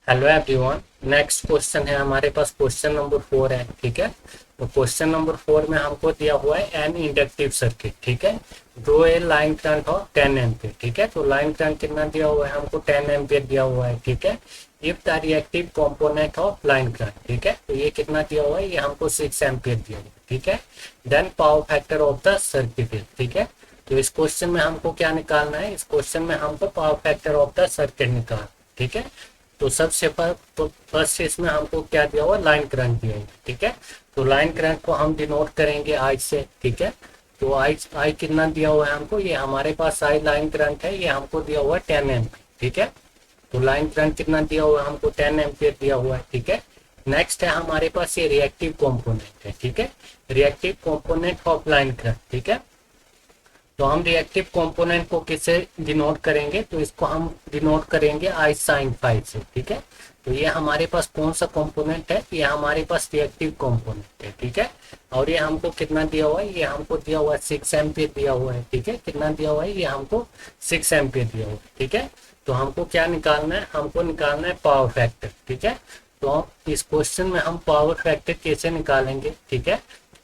Hello everyone. Next question है हमारे पास, question number 4 है। ठीक है, तो क्वेश्चन नंबर 4 में हमको दिया हुआ है एन इंडक्टिव सर्किट। ठीक है, draw a line current of 10 ampere. ठीक है, तो लाइन करंट कितना दिया हुआ है हमको? 10 एम्पियर दिया हुआ है। ठीक है, if the reactive component of line current, ठीक है, तो ये कितना दिया हुआ है? ये हमको 6 एम्पियर दिया हुआ है। ठीक है, then power factor of the circuit है। ठीक है, तो इस क्वेश्चन में हमको क्या निकालना है? इस क्वेश्चन में हमको power factor of the circuit निकालना है। ठीक है, तो सबसे फर्स्ट इसमें हमको क्या दिया हुआ? लाइन करंट दिया हुआ। ठीक है, तो लाइन करंट को हम डिनोट करेंगे आई से। ठीक है, तो आई कितना दिया हुआ है हमको? ये हमारे पास आई लाइन करंट है, ये हमको दिया हुआ है 10 एम्पियर। ठीक है, तो लाइन करंट कितना दिया हुआ है हमको? 10 एम्पियर दिया हुआ है। ठीक है, नेक्स्ट है हमारे पास ये रिएक्टिव कॉम्पोनेंट है। ठीक है, reactive component of line current. ठीक है, तो हम रिएक्टिव कंपोनेंट को किससे डिनोट करेंगे? तो इसको हम डिनोट करेंगे आई साइन फाइव से। ठीक है, तो ये हमारे पास कौन सा कंपोनेंट है? ये हमारे पास रिएक्टिव कंपोनेंट है। ठीक है, और ये हमको कितना दिया हुआ है? ये हमको दिया हुआ है 6 एम्पियर दिया हुआ है। ठीक है, कितना दिया हुआ है? ये हमको 6 एम्पियर दिया हुआ है। ठीक है, तो हमको क्या निकालना है? हमको निकालना है पावर फैक्टर। ठीक है, तो इस क्वेश्चन में हम पावर फैक्टर कैसे निकालेंगे? ठीक है,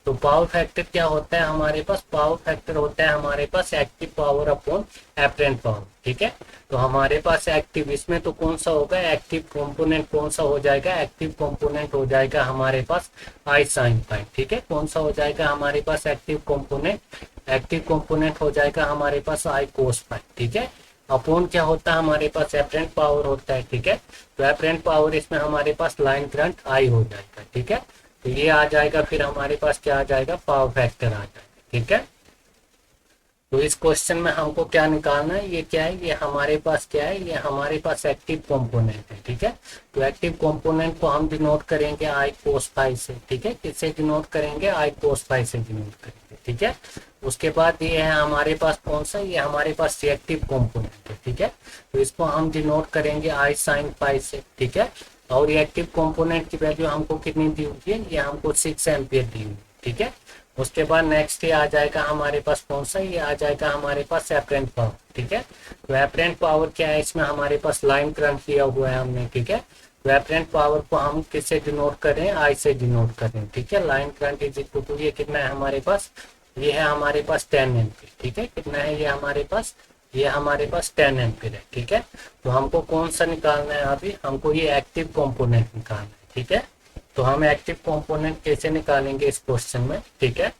तो पावर फैक्टर क्या होता है हमारे पास? पावर फैक्टर होता है हमारे पास active power upon apparent power. ठीक है, तो हमारे पास एक्टिव, इसमें तो कौन सा होगा? एक्टिव कंपोनेंट कौन सा हो जाएगा? एक्टिव कंपोनेंट हो जाएगा हमारे पास आई साइन फाइव। ठीक है, कौन सा हो जाएगा हमारे पास एक्टिव कंपोनेंट? एक्टिव कंपोनेंट हो जाएगा हमारे पास आई कोस फाइव। ठीक है, अपॉन क्या होता है हमारे पास? एपरेंट पावर होता है। ठीक है, तो एपरेंट पावर इसमें हमारे पास लाइन करंट आई हो जाएगा। ठीक है, तो ये आ जाएगा, फिर हमारे पास क्या आ जाएगा? पावर फैक्टर आ जाएगा। ठीक है, तो इस क्वेश्चन में हमको क्या निकालना है? ये क्या है? ये हमारे पास क्या है? ये हमारे पास एक्टिव कंपोनेंट है। ठीक है, तो एक्टिव कंपोनेंट को हम डिनोट करेंगे आई कोस फाइव से। ठीक है, किससे डिनोट करेंगे? आई कोस फाइव से डिनोट करेंगे। ठीक है, उसके बाद ये है हमारे पास कौन सा? ये हमारे पास रिएक्टिव कंपोनेंट है। ठीक है, तो इसको हम डिनोट करेंगे आई साइन फाइव से। ठीक है, और रिएक्टिव कंपोनेंट की वैल्यू हमको कितनी दी हुई है? ये हमको 6 एम्पियर दी हुई। ठीक है, उसके बाद नेक्स्ट ये आ जाएगा हमारे पास कौन सा? ये आ जाएगा हमारे पास एपरेंट पावर। ठीक है, तो एपरेंट पावर क्या है? इसमें हमारे पास लाइन करंट लिया हुआ है हमने। ठीक है, तो एपरेंट पावर को हम किससे डिनोट करें? आई से डिनोट करें। ठीक है, line current is equal to, ये कितना है हमारे पास? ये है हमारे पास 10 एम्पियर। ठीक है, कितना है ये हमारे पास? ये हमारे पास 10 एम्पियर है। ठीक है, तो हमको कौन सा निकालना है? अभी हमको ये एक्टिव कंपोनेंट निकालना है। ठीक है, तो हम एक्टिव कंपोनेंट कैसे निकालेंगे इस क्वेश्चन में? ठीक है,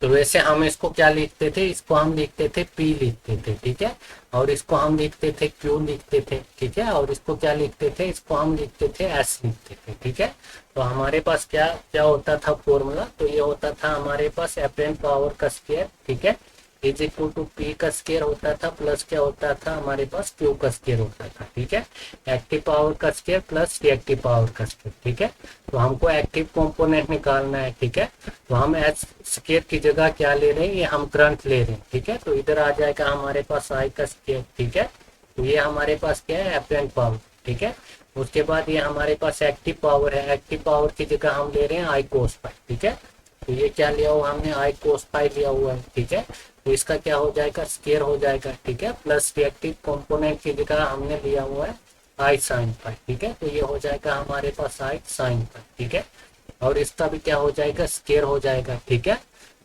तो वैसे हम इसको क्या लिखते थे? इसको हम लिखते थे P लिखते थे। ठीक है, और इसको हम लिखते थे Q लिखते थे। ठीक है, और इसको क्या लिखते थे? इसको हम लिखते थे S लिखते थे। ठीक है, तो हमारे पास क्या क्या होता था फॉर्मूला? तो ये होता था हमारे पास एपरेंट पावर का स्क्वायर। ठीक है, इज इक्वल टू P का स्क्वायर होता था, प्लस क्या होता था हमारे पास? Q का स्क्वायर होता था। ठीक है, एक्टिव पावर का स्क्वायर प्लस रिएक्टिव पावर का स्क्वायर। ठीक है, तो हमको एक्टिव कंपोनेंट निकालना है। ठीक है, तो हम एच स्क्वायर की जगह क्या ले रहे हैं? ये हम करंट ले रहे हैं। ठीक है, तो इधर आ जाएगा हमारे पास आई का स्क्वायर। ठीक है, तो ये हमारे पास क्या है? Apparent power. ठीक है, उसके बाद ये हमारे पास एक्टिव पावर है। एक्टिव पावर की जगह हम ले रहे हैं आई कोस फाइव। ठीक है, तो ये क्या लिया हुआ हमने? आई कोस फाइव लिया हुआ है। ठीक है, तो इसका क्या हो जाएगा? स्क्वायर हो जाएगा। ठीक है, प्लस रिएक्टिव कंपोनेंट की जगह हमने लिया हुआ है आई साइन फाइव। ठीक है, तो ये हो जाएगा हमारे पास आई साइन फाइव। ठीक है, और इसका भी क्या हो जाएगा? स्क्वायर हो जाएगा। ठीक है,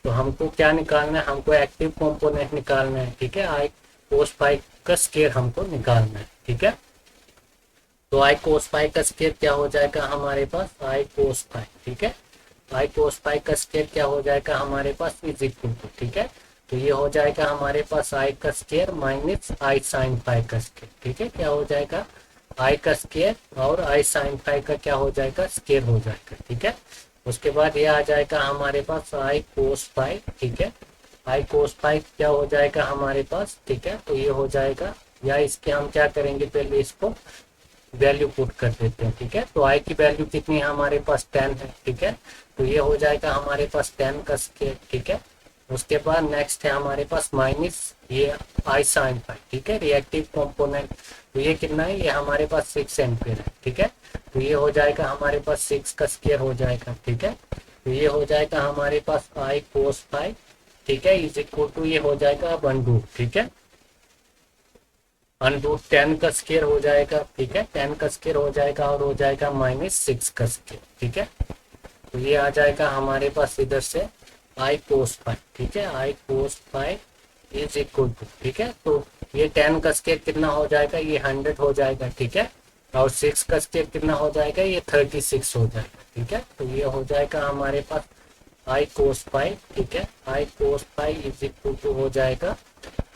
तो हमको क्या निकालना है? हमको एक्टिव कंपोनेंट निकालना है। ठीक है, आई कोस फाइव का स्क्वायर हमको निकालना है। ठीक है, तो आई कोस फाइव का स्क्वायर क्या हो जाएगा हमारे पास? आई कोस फाइव। ठीक है, आई कोस फाइव का स्क्वायर क्या हो जाएगा हमारे पास? इज इक्वल टू, ठीक है, तो ये हो जाएगा हमारे पास आई का स्क्वायर माइनस आई साइन फाइव का स्क्वायर। ठीक है, क्या हो जाएगा? आई का स्क्वायर और आई साइन फाइव का क्या हो जाएगा? स्क्वायर हो जाएगा। ठीक है, उसके बाद ये आ जाएगा हमारे पास आई कोस फाइव। ठीक है, आई कोस फाइव क्या हो जाएगा हमारे पास? ठीक है, तो ये हो जाएगा, या इसके हम क्या करेंगे? पहले इसको वैल्यू पुट कर देते हैं। ठीक है, तो आई की वैल्यू कितनी है हमारे पास? 10 है। ठीक है, तो ये हो जाएगा हमारे पास 10 का स्क्वायर। ठीक है, उसके बाद नेक्स्ट है हमारे पास माइनस ये आई साइन फाइव। ठीक है, रिएक्टिव कंपोनेंट, तो ये कितना है? ये हमारे पास 6 एम्पियर है। ठीक है, तो ये हो जाएगा हमारे पास 6 का स्क्वायर हो जाएगा। ठीक है, तो ये हो जाएगा हमारे पास आई कोस फाइव। ठीक है, इज इक्वल टू, ये हो जाएगा 1 2। ठीक है, अंडर 10 का स्केयर हो जाएगा, ठीक है, 10 का स्केयर हो जाएगा और हो जाएगा -6 का स्केयर, ठीक है। तो ये आ जाएगा हमारे पास इधर से आई कोस फाइव, ठीक है, आई कोस फाइव इज इक्वल टू, ठीक है। तो ये 10 का स्केयर कितना हो जाएगा, ये 100 हो जाएगा, ठीक है। और 6 का स्केयर कितना हो जाएगा, ये 36 हो जाएगा, ठीक है। तो ये हो जाएगा हमारे पास आई कोस फाइव, ठीक है, आई कोस फाइव इज इक्वल टू हो जाएगा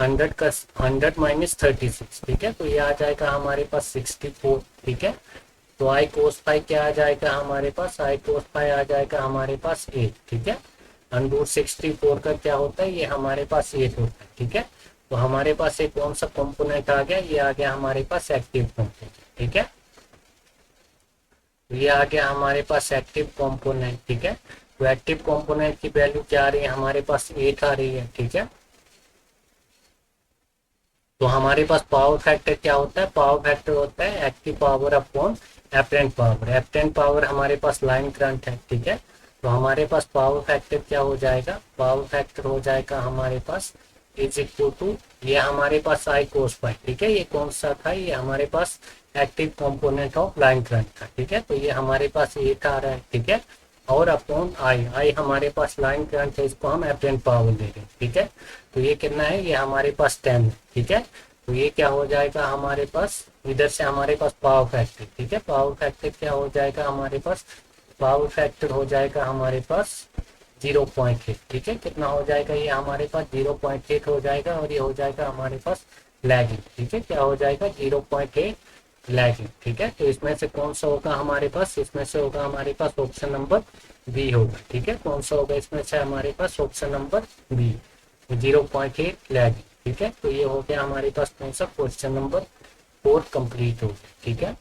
100 का 100 माइनस 36, ठीक है। तो ये आ जाएगा हमारे पास 64, ठीक है। तो आई कोस फाइव क्या आ जाएगा हमारे पास, आई कोस फाइव आ जाएगा हमारे पास 8, ठीक है। अंडर 64 का क्या होता है, ये हमारे पास 8 होता है, ठीक है। तो हमारे पास एक कौन सा कंपोनेंट आ गया, ये आ गया हमारे पास एक्टिव कंपोनेंट, ठीक है। तो ये आ गया हमारे पास एक्टिव कंपोनेंट, ठीक है। तो एक्टिव कंपोनेंट की वैल्यू क्या आ रही है, हमारे पास 8 आ रही है, ठीक है। तो हमारे पास पावर फैक्टर क्या होता है, पावर फैक्टर होता है active power upon apparent power. Apparent power हमारे पास लाइन करंट है, ठीक है। तो हमारे पास पावर फैक्टर क्या हो जाएगा, पावर फैक्टर हो जाएगा हमारे पास इज इक्वल टू, ये हमारे पास आई कोस फाइव, ठीक है। ये कौन सा था, ये हमारे पास active component of line current था, ठीक है। तो ये हमारे पास 8 आ रहा है, ठीक है। और अपॉन आई, आई हमारे पास लाइन करंट है, इसको हम एपरेंट पावर ले रहे हैं, ठीक है। तो ये कितना है, ये हमारे पास 10 है, ठीक है। तो ये क्या हो जाएगा हमारे पास, इधर से हमारे पास पावर फैक्टर, ठीक है, पावर फैक्टर क्या हो जाएगा हमारे पास, पावर फैक्टर हो जाएगा हमारे पास 0.8, ठीक है। कितना हो जाएगा, ये हमारे पास 0.8 हो जाएगा और ये हो जाएगा हमारे पास लैगिंग, ठीक है। क्या हो जाएगा 0.8 लैगिंग, ठीक है। तो इसमें से कौन सा होगा हमारे पास, इसमें से होगा हमारे पास ऑप्शन नंबर बी होगा, ठीक है। कौन सा होगा इसमें से हमारे पास, ऑप्शन नंबर बी, 0.8 लैगिंग, ठीक है। तो ये हो गया हमारे पास कौन सा, क्वेश्चन नंबर 4 कंप्लीट हो गया, ठीक है।